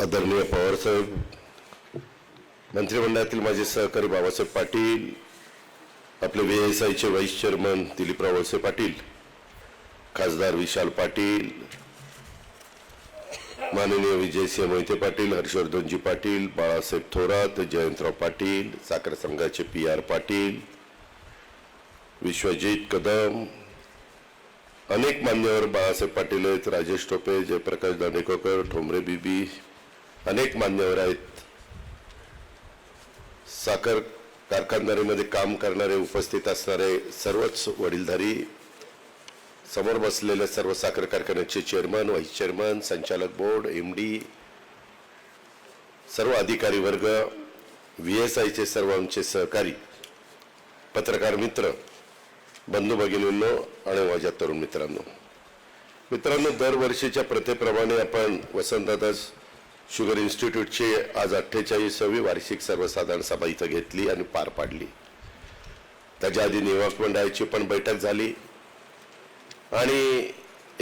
आदरणीय पवारसाहेब, मंत्रिमंडळातील माझे सहकारी बाबासाहेब पाटील, आपले VSIचे व्हाईस चेअरमन दिलीपराव वळसे पाटील, खासदार विशाल पाटील, माननीय विजयसिंह मोहिते पाटील, हर्षवर्धनजी पाटील, बाळासाहेब थोरात, जयंतराव पाटील, साखर संघाचे PR पाटील, विश्वजित कदम, अनेक मान्यवर, बाळासाहेब पाटील आहेत, राजेश टोपे, जयप्रकाश दांडेकर, ठोंबरे बीबी, अनेक मान्यवर आहेत. साखर कारखानदारीमध्ये काम करणारे, उपस्थित असणारे सर्वच वडीलधारी, समोर बसलेले सर्व साखर कारखान्याचे चेअरमन, व्हाईस चेअरमन, संचालक बोर्ड, MD, सर्व अधिकारी वर्ग, VSIचे सर्व आमचे सहकारी, पत्रकार मित्र, बंधू भगिनींनो आणि माझ्या तरुण मित्रांनो, दरवर्षीच्या प्रथेप्रमाणे आपण वसंतदादा शुगर इन्स्टिट्यूटची आज 48वी वार्षिक सर्वसाधारण सभा इथं घेतली आणि पार पाडली. त्याच्या आधी नियामक मंडळाची पण बैठक झाली आणि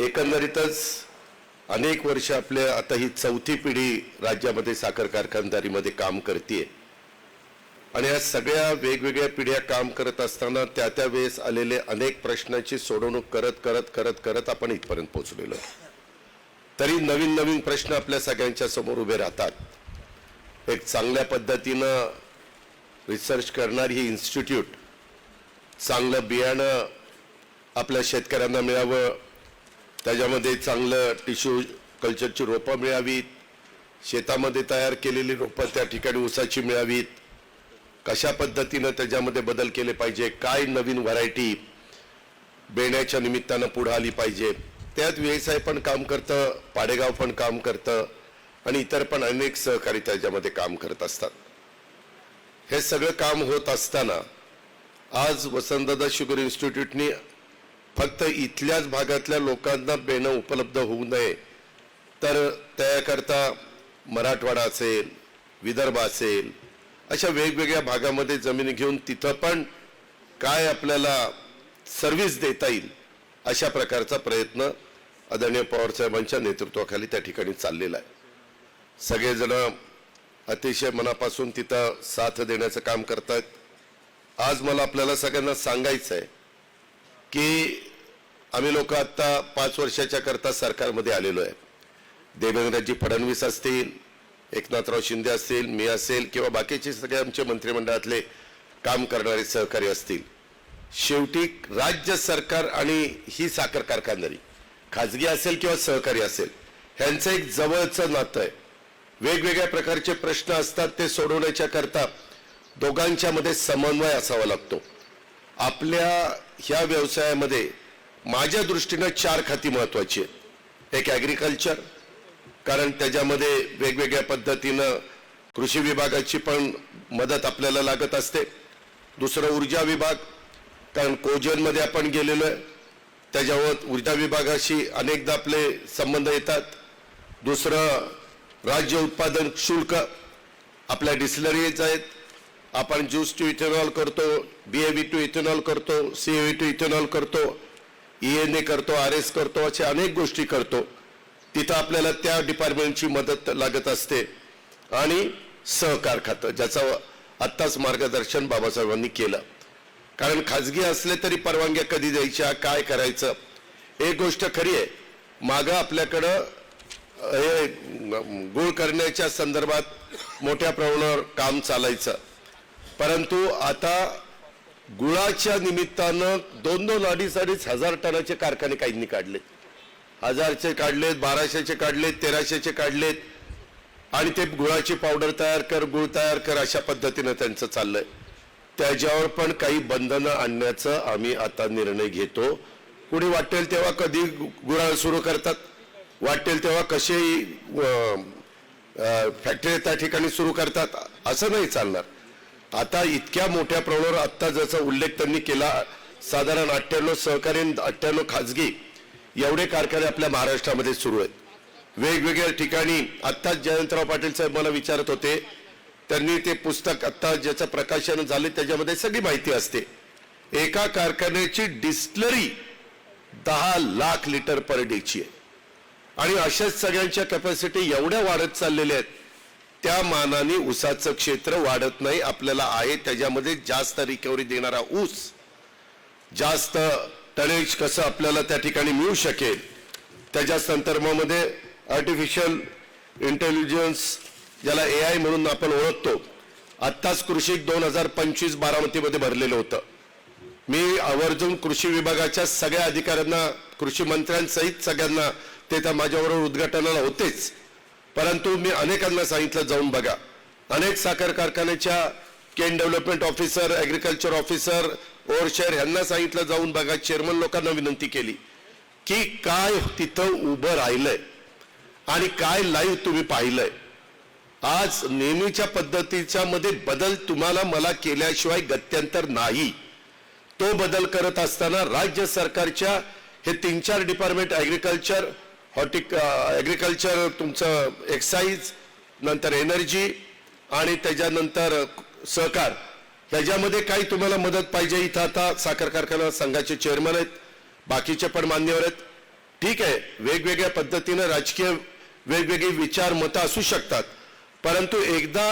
एकंदरीतच अनेक वर्ष आपल्या आता ही चौथी पिढी राज्यामध्ये साखर कारखानदारीमध्ये काम करते आणि या सगळ्या वेगवेगळ्या पिढ्या काम करत असताना त्या वेळेस आलेले अनेक प्रश्नांची सोडवणूक करत आपण इथपर्यंत पोहोचलेलो. तरी नवीन प्रश्न आपल्या सगळ्यांच्या समोर उभे राहतात. एक चांगल्या पद्धतीनं रिसर्च करणारी ही इन्स्टिट्यूट, चांगलं बियाणं आपल्या शेतकऱ्यांना मिळावं, त्याच्यामध्ये चांगलं टिश्यू कल्चरची रोपं मिळावीत, शेतामध्ये तयार केलेली रोपं त्या ठिकाणी ऊसाची मिळावीत, कशा पद्धतीनं त्याच्यामध्ये बदल केले पाहिजे, काय नवीन व्हरायटी बेण्याच्या निमित्तानं पुढे आली पाहिजे, त्यात VSI पण काम करतं, पाडेगाव पण काम करतं आणि इतर पण अनेक सहकारी त्याच्यामध्ये काम करत असतात. हे सगळं काम होत असताना आज वसंतदादा शुगर इन्स्टिट्यूटने फक्त इथल्याच भागातल्या लोकांना बेणं उपलब्ध होऊ नये तर त्याकरता मराठवाडा असेल, विदर्भ असेल, अशा वेगवेगळ्या भागामध्ये जमीन घेऊन तिथं पण काय आपल्याला सर्व्हिस देता येईल अशा प्रकारचा प्रयत्न आदरणीय पवारसाहेबांच्या नेतृत्वाखाली त्या ठिकाणी चाललेला आहे. सगळेजण अतिशय मनापासून तिथं साथ देण्याचं काम करतात. आज मला आपल्याला सगळ्यांना सांगायचं आहे की आम्ही लोक आता 5 वर्षाच्या करता सरकारमध्ये आलेलो आहे. देवेंद्रजी फडणवीस असतील, एकनाथराव शिंदे असतील, मी असेल किंवा बाकीचे सगळे आमचे मंत्रिमंडळातले काम करणारे सहकारी असतील. शेवटी राज्य सरकार आणि ही साखर कारखानदारी, खाजगी असेल किंवा सहकारी असेल, ह्यांचं एक जवळचं नातं आहे. वेगवेगळ्या प्रकारचे प्रश्न असतात, ते सोडवण्याच्या करता दोघांच्या मध्ये समन्वय असावा लागतो. आपल्या ह्या व्यवसायामध्ये माझ्या दृष्टीने 4 खाती महत्वाची आहेत. एक ॲग्रिकल्चर, कारण त्याच्यामध्ये वेगवेगळ्या पद्धतीनं कृषी विभागाची पण मदत आपल्याला लागत असते. दुसरं ऊर्जा विभाग, कारण कोजनमध्ये आपण गेलेलो आहे, त्याच्यावर ऊर्जा विभागाशी अनेकदा आपले संबंध येतात. दुसरं राज्य उत्पादन शुल्क, आपल्या डिस्टिलरीज आहेत, आपण ज्यूस टू इथेनॉल करतो, BAV टू इथेनॉल करतो, CAV टू इथेनॉल करतो, ENA करतो, RS करतो, अशा अनेक गोष्टी करतो. तिथं आपल्याला त्या डिपार्टमेंटची मदत लागत असते. आणि सहकार खातं, ज्याचं आत्ताच मार्गदर्शन बाबासाहेबांनी केलं. कारण खाजगी असले तरी परवानग्या कधी द्यायच्या, काय करायचं, एक गोष्ट खरी आहे. मागं आपल्याकडं हे गुळ करण्याच्या संदर्भात मोठ्या प्रमाणावर काम चालायचं, परंतु आता गुळाच्या निमित्तानं 2-2, 2.5 हजार टनाचे कारखाने काहींनी काढले. 1000चे काढलेत, 1200चे काढलेत, 1300चे काढलेत आणि ते गुळाची पावडर तयार कर, गुळ तयार कर, अशा पद्धतीनं त्यांचं चाललंय. त्याच्यावर पण काही बंधनं आणण्याचं आम्ही आता निर्णय घेतो. कुणी वाटेल तेव्हा कधी गुळ सुरू करतात, वाटेल तेव्हा कसेही फॅक्टरी त्या ठिकाणी सुरू करतात, असं नाही चालणार. आता इतक्या मोठ्या प्रमाणावर आत्ता जसा उल्लेख त्यांनी केला, साधारण 98 सहकारी, 98 खाजगी एवढे कारखाने आपल्या महाराष्ट्रामध्ये सुरू आहेत. वेगवेगळ्या ठिकाणी आत्ताच जयंतराव पाटील साहेब मला विचारत होते, त्यांनी ते पुस्तक आत्ता ज्याचं प्रकाशन झाले त्याच्यामध्ये सगळी माहिती असते. एका कारखान्याची डिस्टिलरी 10 लाख लिटर पर डेची आहे आणि अशाच सगळ्यांच्या कॅपॅसिटी एवढ्या वाढत चाललेल्या आहेत, त्या मानाने ऊसाचं क्षेत्र वाढत नाही. आपल्याला आहे त्याच्यामध्ये जास्त रिकव्हरी देणारा ऊस, जास्त टनेज कसं आपल्याला त्या ठिकाणी मिळू शकेल, त्याच्या संदर्भामध्ये आर्टिफिशियल इंटेलिजन्स ज्याला AI म्हणून आपण ओळखतो, आत्ताच कृषी 2025 बारामतीमध्ये भरलेलं होतं. मी आवर्जून कृषी विभागाच्या सगळ्या अधिकाऱ्यांना, कृषी मंत्र्यांसहित सगळ्यांना, ते तर माझ्याबरोबर उद्घाटनाला होतेच, परंतु मी अनेकांना सांगितलं जाऊन बघा. अनेक साखर कारखान्याच्या केन डेव्हलपमेंट ऑफिसर, ॲग्रिकल्चर ऑफिसर, ओव्हरशेअर यांना सांगितलं जाऊन बघा. चेअरमन लोकांना विनंती केली की काय तिथं उभं राहिलंय आणि काय लाईव्ह तुम्ही पाहिलंय. आज नेहमीच्या पद्धतीच्या मध्ये बदल तुम्हाला मला केल्याशिवाय गत्यंतर नाही. तो बदल करत असताना राज्य सरकारच्या हे 3-4 डिपार्टमेंट, ॲग्रिकल्चर, ॲग्रिकल्चर, तुमचं एक्साईज, नंतर एनर्जी आणि त्याच्यानंतर सहकार, ह्याच्यामध्ये काही तुम्हाला मदत पाहिजे. इथं आता साखर कारखाना संघाचे चेअरमन आहेत, बाकीचे पण मान्यवर आहेत. ठीक आहे, वेगवेगळ्या पद्धतीनं राजकीय वेगवेगळी विचार मतं असू शकतात, परंतु एकदा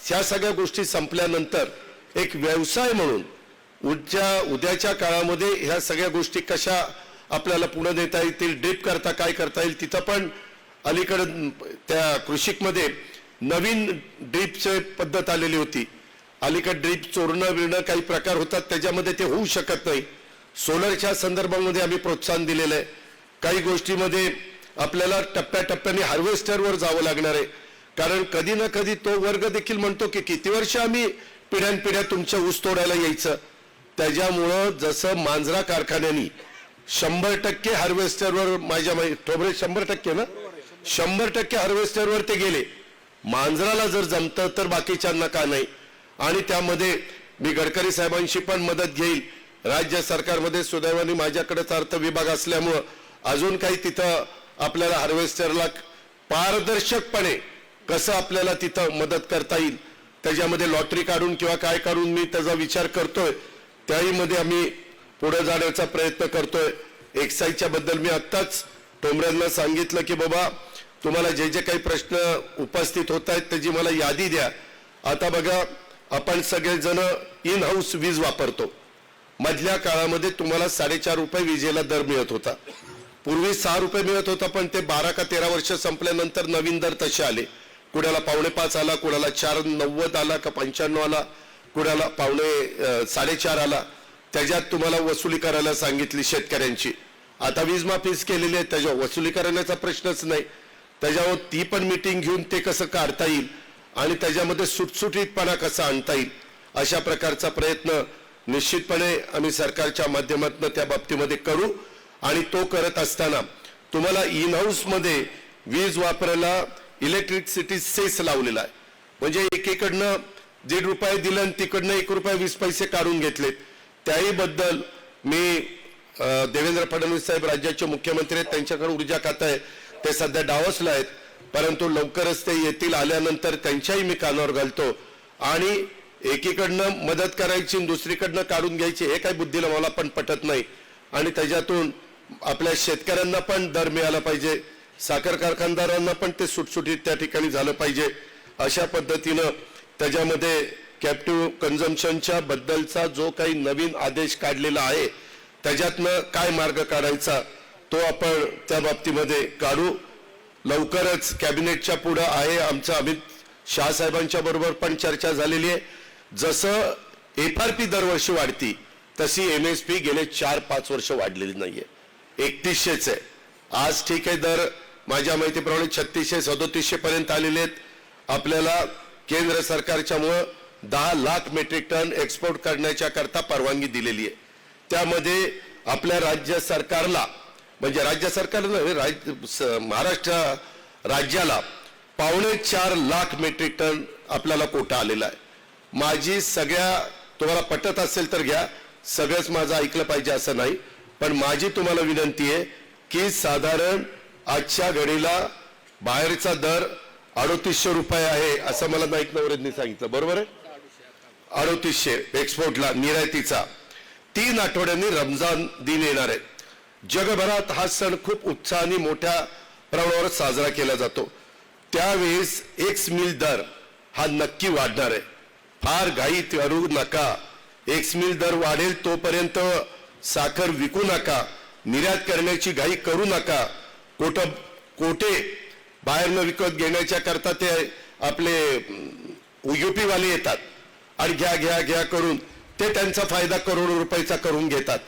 ह्या सगळ्या गोष्टी संपल्यानंतर एक व्यवसाय म्हणून उद्याच्या काळामध्ये ह्या सगळ्या गोष्टी कशा आपल्याला पुढे नेता येतील, ड्रीप करता काय करता येईल. तिथं पण अलीकडे त्या कृषीमध्ये नवीन ड्रीपची पद्धत आलेली होती. अलीकडे ड्रीप चोरणं बिरणं काही प्रकार होतात, त्याच्यामध्ये ते होऊ शकत नाही. सोलरच्या संदर्भामध्ये आम्ही प्रोत्साहन दिलेलं आहे. काही गोष्टीमध्ये आपल्याला टप्प्याटप्प्याने हार्वेस्टरवर जावं लागणार आहे, कारण कधी ना कधी तो वर्ग देखील म्हणतो की किती वर्ष आम्ही पिढ्यानपिढ्या तुमच्या ऊस तोडायला यायचं. त्याच्यामुळं जसं मांजरा कारखान्यांनी 100% हार्वेस्टरवर, माझ्या ठोबरे 100% ना, 100% हार्वेस्टरवर ते गेले. मांजराला जर जमतं तर बाकीच्यांना का नाही. आणि त्यामध्ये मी गडकरी साहेबांशी पण मदत घेईल. राज्य सरकारमध्ये सुदैवाने माझ्याकडेच अर्थ विभाग असल्यामुळं अजून काही तिथं आपल्याला हार्वेस्टरला पारदर्शकपणे कसं आपल्याला तिथं मदत करता येईल, त्याच्यामध्ये लॉटरी काढून किंवा काय काढून मी त्याचा विचार करतोय. त्याहीमध्ये आम्ही पुढे जाण्याचा प्रयत्न करतोय. एक्साईजच्या बद्दल मी आत्ताच टोमऱ्यांना सांगितलं की बाबा तुम्हाला जे जे काही प्रश्न उपस्थित होत आहेत त्याची मला यादी द्या. आता बघा, आपण सगळेजण इन हाऊस वीज वापरतो. मधल्या काळामध्ये तुम्हाला 4.5 रुपये विजेला दर मिळत होता. पूर्वी 6 रुपये मिळत होता, पण ते 12 का 13 वर्ष संपल्यानंतर नवीन दर तसे आले. कुणाला 5.5 आला, कुणाला 4.90 आला का 95 आला, कुणाला 4.5 आला. त्याच्यात तुम्हाला वसुली करायला सांगितली शेतकऱ्यांची. आता वीज माफीच केलेली आहे, त्याच्यावर वसुली करण्याचा प्रश्नच नाही. त्याच्यावर ती पण मीटिंग घेऊन ते कसं काढता येईल आणि त्याच्यामध्ये सुटसुटीतपणा कसा आणता येईल, अशा प्रकारचा प्रयत्न निश्चितपणे आम्ही सरकारच्या माध्यमातून त्या बाबतीमध्ये करू. आणि तो करत असताना तुम्हाला इन हाऊसमध्ये वीज वापरायला इलेक्ट्रिसिटी सेस लावलेला आहे. म्हणजे एकीकडनं 1.5 रुपये दिलं आणि तिकडनं 1 रुपये 20 पैसे काढून घेतलेत. त्याही बद्दल मी देवेंद्र फडणवीस साहेब राज्याचे मुख्यमंत्री आहेत, त्यांच्याकडे ऊर्जा खातं आहे, ते सध्या डावसला आहेत, परंतु लवकरच ते येतील. आल्यानंतर त्यांच्याही मी कानावर घालतो. आणि एकीकडनं मदत करायची दुसरीकडनं काढून घ्यायची, हे काही बुद्धीला मला पण पटत नाही. आणि त्याच्यातून आपल्या शेतकऱ्यांना पण दर मिळाला पाहिजे, साखर कारखानदारांना पण ते सुटसुटीत त्या ठिकाणी झालं पाहिजे. अशा पद्धतीनं त्याच्यामध्ये कॅप्टिव्ह कन्झम्पशनच्या बद्दलचा जो काही नवीन आदेश काढलेला आहे त्याच्यातनं काय मार्ग काढायचा तो आपण त्या बाबतीमध्ये काढू. लवकरच कॅबिनेटच्या पुढं आहे आमचं अमित शाह साहेबांच्या बरोबर पण चर्चा झालेली आहे. जसं FRP दरवर्षी वाढती तशी MSP गेले 4-5 वर्ष वाढलेली नाहीये, 3100च आहे. आज ठीक आहे, दर माझ्या माहितीप्रमाणे 3600-3700 पर्यंत आलेले आहेत. आपल्याला केंद्र सरकारच्यामुळं 10 लाख मेट्रिक टन एक्सपोर्ट करण्याच्या करता परवानगी दिलेली आहे. त्यामध्ये आपल्या राज्य सरकारला, म्हणजे राज्य सरकारला महाराष्ट्र राज्याला 4.25 लाख मेट्रिक टन आपल्याला कोटा आलेला आहे. माझी सगळ्या, तुम्हाला पटत असेल तर घ्या, सगळंच माझं ऐकलं पाहिजे असं नाही, पण माझी तुम्हाला विनंती आहे की साधारण आजच्या घडीला बाहेरचा दर 3800 रुपये आहे असं मला नाईक नवरेंनी सांगितलं, बरोबर आहे? 3800 एक्सपोर्टला निर्यातीचा. 3 आठवड्यांनी रमजान दिन येणार आहे. जगभरात हा सण खूप उत्साहाने मोठ्या प्रमाणावर साजरा केला जातो त्यावेळेस एक्स मिल दर हा नक्की वाढणार आहे. फार घाई करू नका. एक्स मिल दर वाढेल तोपर्यंत साखर विकू नका, निर्यात करण्याची घाई करू नका. कोटे बाहेरनं विकत घेण्याच्या करता ते आपले UP वाले येतात आणि घ्या घ्या घ्या करून ते त्यांचा फायदा करोडो रुपयाचा करून घेतात.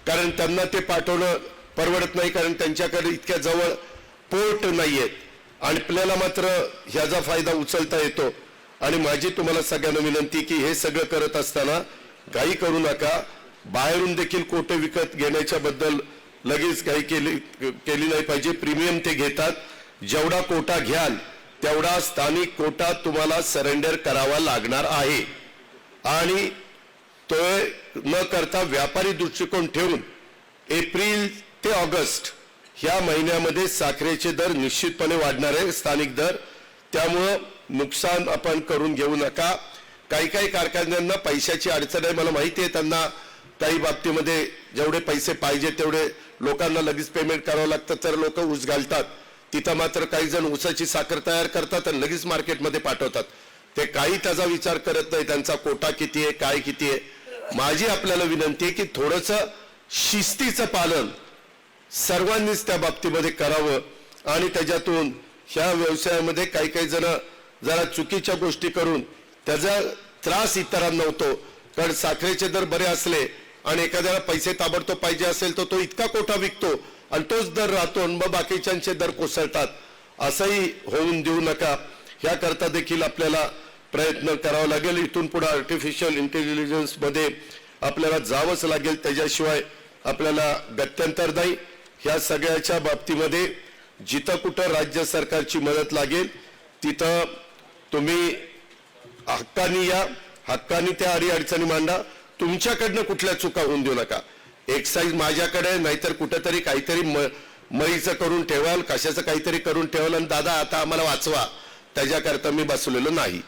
कारण त्यांना ते पाठवणं परवडत नाही, कारण त्यांच्याकडे इतक्या जवळ पोर्ट नाहीयेत आणि आपल्याला मात्र ह्याचा फायदा उचलता येतो. आणि माझी तुम्हाला सगळ्यांना विनंती की हे सगळं करत असताना घाई करू नका. बाहेरून देखील कोटे विकत घेण्याच्या बद्दल लगेच घाई केली नाही पाहिजे. प्रीमियम ते घेतात. जेवढा कोटा घ्याल तेवढा स्थानिक कोटा तुम्हाला सरेंडर करावा लागणार आहे आणि तो न करता व्यापारी दृष्टिकोन ठेवून एप्रिल ते ऑगस्ट ह्या महिन्यामध्ये साखरेचे दर निश्चितपणे वाढणार आहे, स्थानिक दर. त्यामुळं नुकसान आपण करून घेऊ नका. काही काही कारखान्यांना पैशाची अडचण आहे, मला माहिती आहे. त्यांना काही बाबतीमध्ये जेवढे पैसे पाहिजे तेवढे लोकांना लगेच पेमेंट करावं लागतं, तर लोक ऊस घालतात. तिथं मात्र काही जण ऊसाची साखर तयार करतात आणि लगेच मार्केटमध्ये पाठवतात. ते काही त्याचा विचार करत नाही, त्यांचा कोटा किती आहे, काय किती आहे. माझी आपल्याला विनंती आहे की थोडंसं शिस्तीचं पालन सर्वांनीच त्या बाबतीमध्ये करावं आणि त्याच्यातून ह्या व्यवसायामध्ये काही काही जण जरा चुकीच्या गोष्टी करून त्याचा त्रास इतरांना होतो. कारण साखरेचे दर बरे असले आणि एखाद्याला पैसे ताबडतोब पाहिजे असेल तर तो इतका कोटा विकतो आणि तोच दर राहतो आणि मग बाकीच्यांचे दर कोसळतात. असंही होऊन देऊ नका. ह्याकरता देखील आपल्याला प्रयत्न करावा लागेल. इथून पुढे आर्टिफिशियल इंटेलिजन्स मध्ये आपल्याला जावंच लागेल, त्याच्याशिवाय आपल्याला गत्यंतर नाही. ह्या सगळ्याच्या बाबतीमध्ये जिथं कुठं राज्य सरकारची मदत लागेल तिथं तुम्ही हक्कानी या, हक्कानी त्या अडीअडचणी मांडा. तुमच्याकडनं कुठल्या चुका होऊन देऊ नका. एक्साईज माझ्याकडे नाहीतर कुठेतरी काहीतरी मळीचं करून ठेवाल, कशाचं काहीतरी करून ठेवाल आणि दादा आता आम्हाला वाचवा, त्याच्याकरता मी बसलेलो नाही.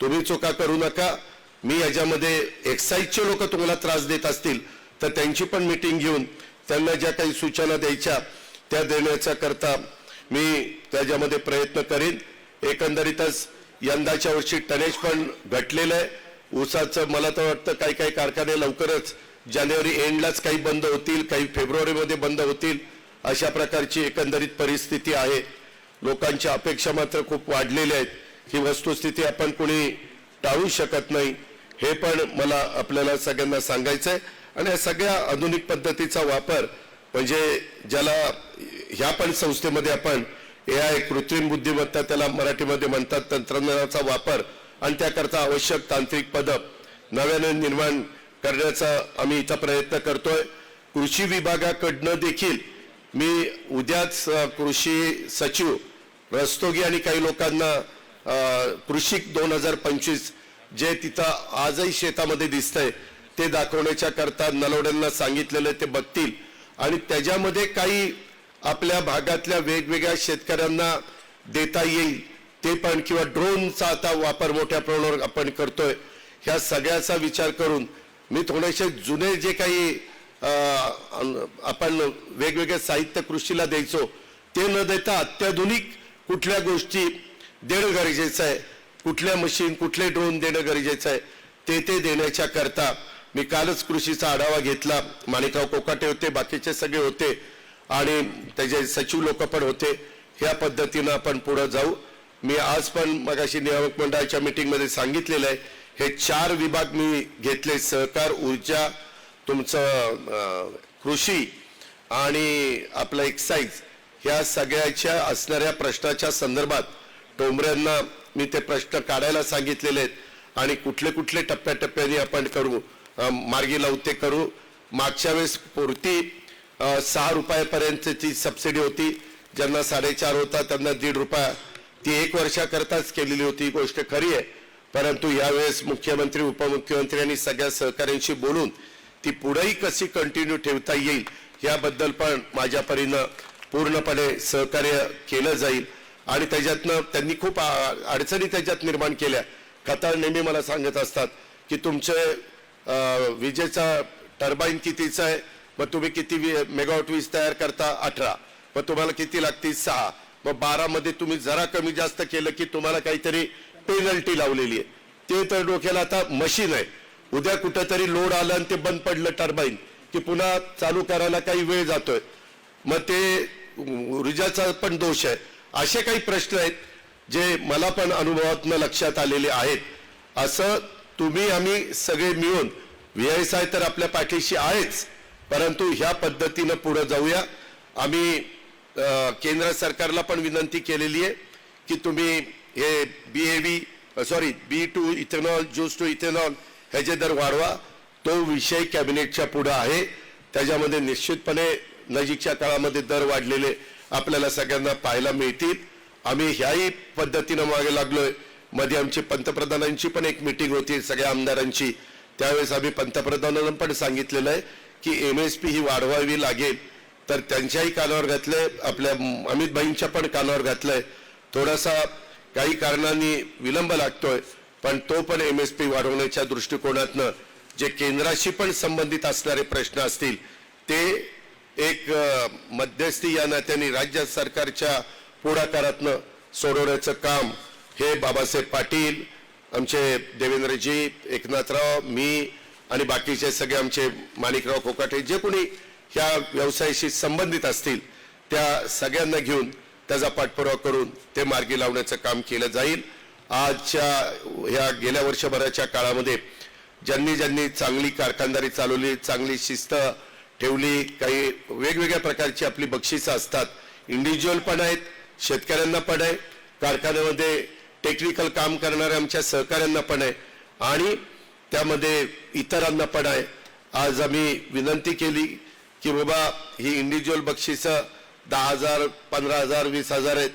तुम्ही चुका करू नका. मी याच्यामध्ये एक्साईजचे लोक तुम्हाला त्रास देत असतील तर त्यांची पण मीटिंग घेऊन त्यांना ज्या काही सूचना द्यायच्या त्या देण्याच्या करता मी त्याच्यामध्ये प्रयत्न करेन. एकंदरीतच यंदाच्या वर्षी टनेज पण घटलेलं आहे ऊसाचं. मला तर वाटतं काही काही कारखाने लवकरच जानेवारी एंडलाच काही बंद होतील, काही फेब्रुवारीमध्ये बंद होतील, अशा प्रकारची एकंदरीत परिस्थिती आहे. लोकांच्या अपेक्षा मात्र खूप वाढलेल्या आहेत. ही वस्तुस्थिती आपण कोणी टाळू शकत नाही, हे पण मला आपल्याला सगळ्यांना सांगायचं आहे. आणि या सगळ्या आधुनिक पद्धतीचा वापर म्हणजे ज्याला ह्या पण संस्थेमध्ये आपण AI कृत्रिम बुद्धिमत्ता त्याला मराठीमध्ये म्हणतात, तंत्रज्ञानाचा वापर आणि त्याकरता आवश्यक तांत्रिक पदक नव्याने निर्माण करण्याचा आम्ही इथं प्रयत्न करतोय. कृषी विभागाकडनं देखील मी उद्याच कृषी सचिव रस्तोगी आणि काही लोकांना कृषिक 2025 जे तिथं आजही शेतामध्ये दिसतंय ते दाखवण्याच्या करता नलवड्यांना सांगितलेलं ते बघतील आणि त्याच्यामध्ये काही आपल्या भागातल्या वेगवेगळ्या शेतकऱ्यांना देता येईल ते पण, किंवा ड्रोनचा आता वापर मोठ्या प्रमाणावर आपण करतोय. ह्या सगळ्याचा विचार करून मी थोडेसे जुने जे काही आपण वेगवेगळे साहित्य कृषीला द्यायचो ते न देता अत्याधुनिक कुठल्या गोष्टी देणं गरजेचं आहे, कुठल्या मशीन कुठले ड्रोन देणं गरजेचं आहे ते देण्याच्या करता मी कालच कृषीचा आढावा घेतला. माणिकराव कोकाटे होते, बाकीचे सगळे होते आणि त्याचे सचिव लोक पण होते. ह्या पद्धतीनं आपण पुढे जाऊ. मी आज पण मगाशी नियामक मंडळाच्या मीटिंगमध्ये सांगितलेलं आहे हे 4 विभाग मी घेतले, सहकार, ऊर्जा, तुमचं कृषी आणि आपलं एक्साईज. ह्या सगळ्याच्या असणाऱ्या प्रश्नाच्या संदर्भात टोंबऱ्यांना मी ते प्रश्न काढायला सांगितलेले आहेत आणि कुठले कुठले टप्प्याटप्प्याने आपण करू मार्गी लावू ते करू. मागच्या वेळेस पुरती 6 रुपयापर्यंतची सबसिडी होती, ज्यांना 4.5 होता त्यांना 1.5 रुपया, ती 1 वर्षाकरताच केलेली होती. ही गोष्ट खरी आहे, परंतु यावेळेस मुख्यमंत्री उपमुख्यमंत्री आणि सगळ्या सहकाऱ्यांशी बोलून ती पुढेही कशी कंटिन्यू ठेवता येईल याबद्दल पण माझ्या परीनं पूर्णपणे सहकार्य केलं जाईल. आणि त्याच्यातनं त्यांनी खूप अडचणी त्याच्यात निर्माण केल्या. खताळ नेहमी मला सांगत असतात की तुमचे विजेचा टर्बाईन कितीचा आहे, मग तुम्ही किती मेगावॉट वीज तयार करता 18, मग तुम्हाला किती लागतील 6, मग 12 मध्ये तुम्ही जरा कमी जास्त केलं की तुम्हाला काहीतरी पेनल्टी लावलेली आहे. ते तर डोक्याला आता मशीन आहे. उद्या कुठेतरी लोड आलं आणि ते बंद पडलं टर्बाईन की पुन्हा चालू करायला काही वेळ जातोय, मग ते ऊर्जाचा पण दोष आहे. असे काही प्रश्न आहेत जे मला पण अनुभवातनं लक्षात आलेले आहेत. असं तुम्ही आम्ही सगळे मिळून VSI तर आपल्या पाठीशी आहेच, परंतु ह्या पद्धतीनं पुढे जाऊया. आम्ही केंद्र सरकारला पण विनंती केलेली आहे की तुम्ही हे B2 ethanol, juice to ethanol ह्याचे दर वाढवा. तो विषय कॅबिनेटच्या पुढे आहे. त्याच्यामध्ये निश्चितपणे नजीकच्या काळामध्ये दर वाढलेले आपल्याला सगळ्यांना पाहायला मिळतील. आम्ही ह्याही पद्धतीनं मागे लागलोय. मध्ये आमची पंतप्रधानांची पण एक मीटिंग होती सगळ्या आमदारांची. त्यावेळेस आम्ही पंतप्रधानांना पण सांगितलेलं आहे की MSP ही वाढवावी लागेल. तर त्यांच्याही कानावर घातलंय, आपल्या अमित भाईंच्या पण कानावर घातलंय. थोडासा काही कारणांनी विलंब लागतोय, पण तो पण MSP वाढवण्याच्या दृष्टिकोनातनं जे केंद्राशी पण संबंधित असणारे प्रश्न असतील ते एक मध्यस्थी या नात्याने राज्य सरकारच्या पुढाकारातनं सोडवण्याचं काम हे बाबासाहेब पाटील, आमचे देवेंद्रजी, एकनाथराव, मी आणि बाकीचे सगळे आमचे माणिकराव कोकाटे जे कोणी ह्या व्यवसायाशी संबंधित असतील त्या सगळ्यांना घेऊन त्याचा पाठपुरावा करून ते मार्गी लावण्याचं काम केलं जाईल. आजच्या ह्या गेल्या वर्षभराच्या काळामध्ये ज्यांनी ज्यांनी चांगली कारखानदारी चालवली, चांगली शिस्त ठेवली, काही वेगवेगळ्या प्रकारची आपली बक्षिसं असतात. इंडिव्हिज्युअल पण आहेत, शेतकऱ्यांना पण आहे, कारखान्यामध्ये टेक्निकल काम करणाऱ्या आमच्या सहकाऱ्यांना पण आहे आणि त्यामध्ये इतरांना पण आहे. आज आम्ही विनंती केली की बाबा ही इंडिव्हिज्युअल बक्षिसं 10,000, 15,000, 20,000 आहेत.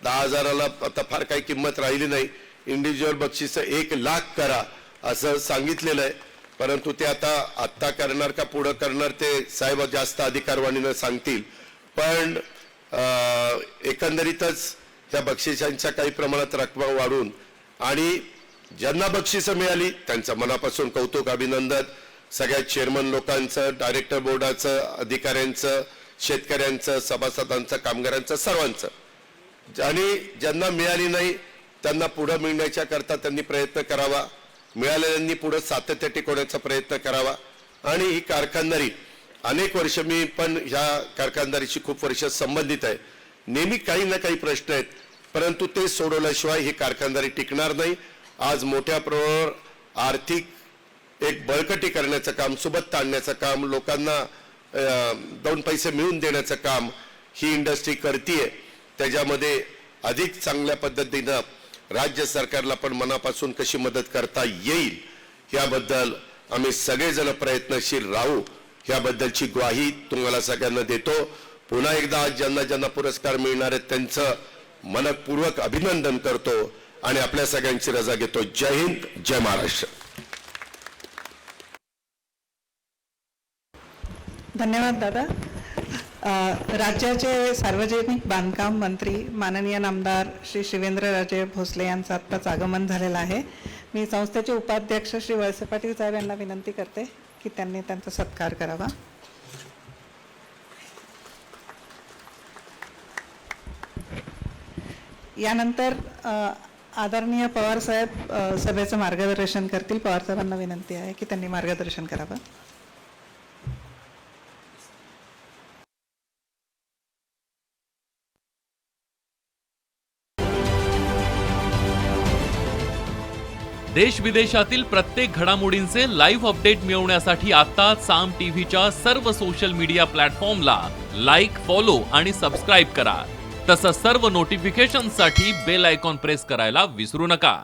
10,000ला आता फार काही किंमत राहिली नाही. इंडिव्हिज्युअल बक्षिसं 1,00,000 करा असं सांगितलेलं आहे. परंतु ते आत्ता करणार का पुढं करणार ते साहेब जास्त अधिकारवाणीनं सांगतील. पण एकंदरीतच त्या बक्षिसांच्या काही प्रमाणात रक्कम वाढून आणि ज्यांना बक्षिसं मिळाली त्यांचं मनापासून कौतुक, अभिनंदन. सगळ्या चेअरमन लोकांचं, डायरेक्टर बोर्डाचं, अधिकाऱ्यांचं, शेतकऱ्यांचं, सभासदांचं, कामगारांचं, सर्वांचं. आणि ज्यांना मिळाली नाही त्यांना पुढे मिळण्याच्या करता त्यांनी प्रयत्न करावा. मिळालेल्यांनी पुढे सातत्य टिकवण्याचा प्रयत्न करावा. आणि ही कारखानदारी अनेक वर्ष, मी पण ह्या कारखानदारीशी खूप वर्ष संबंधित आहे. नेहमी काही ना काही प्रश्न आहेत, परंतु ते सोडवल्याशिवाय ही कारखानदारी टिकणार नाही. आज मोठ्या प्रमाणावर आर्थिक एक बळकटी करण्याचं काम, सोबत आणण्याचं काम, लोकांना 2 पैसे मिळवून देण्याचं काम ही इंडस्ट्री करतीये. त्याच्यामध्ये अधिक चांगल्या पद्धतीनं राज्य सरकारला पण मनापासून कशी मदत करता येईल याबद्दल आम्ही सगळेजण प्रयत्नशील राहू, याबद्दलची ग्वाही तुम्हाला सगळ्यांना देतो. पुन्हा एकदा आज ज्यांना ज्यांना पुरस्कार मिळणार आहेत त्यांचं मनपूर्वक अभिनंदन करतो आणि आपल्या सगळ्यांची रजा घेतो. जय हिंद, जय महाराष्ट्र. धन्यवाद दादा. राज्याचे सार्वजनिक बांधकाम मंत्री माननीय नामदार श्री शिवेंद्रराजे भोसले यांचं आत्ताच आगमन झालेलं आहे. मी संस्थेचे उपाध्यक्ष श्री वळसे पाटील साहेब यांना विनंती करते की त्यांनी त्यांचा सत्कार करावा. यानंतर आदरणीय पवार साहेब सभेचं मार्गदर्शन करतील. पवार साहेबांना विनंती आहे की त्यांनी मार्गदर्शन करावं. देश विदेशातील प्रत्येक घडामोडींचे लाईव्ह अपडेट मिळवण्यासाठी आता साम टीव्हीच्या सर्व सोशल मीडिया प्लॅटफॉर्मला लाईक, फॉलो आणि सबस्क्राईब करा. तसंच सर्व नोटिफिकेशनसाठी बेल आयकॉन प्रेस करायला विसरू नका.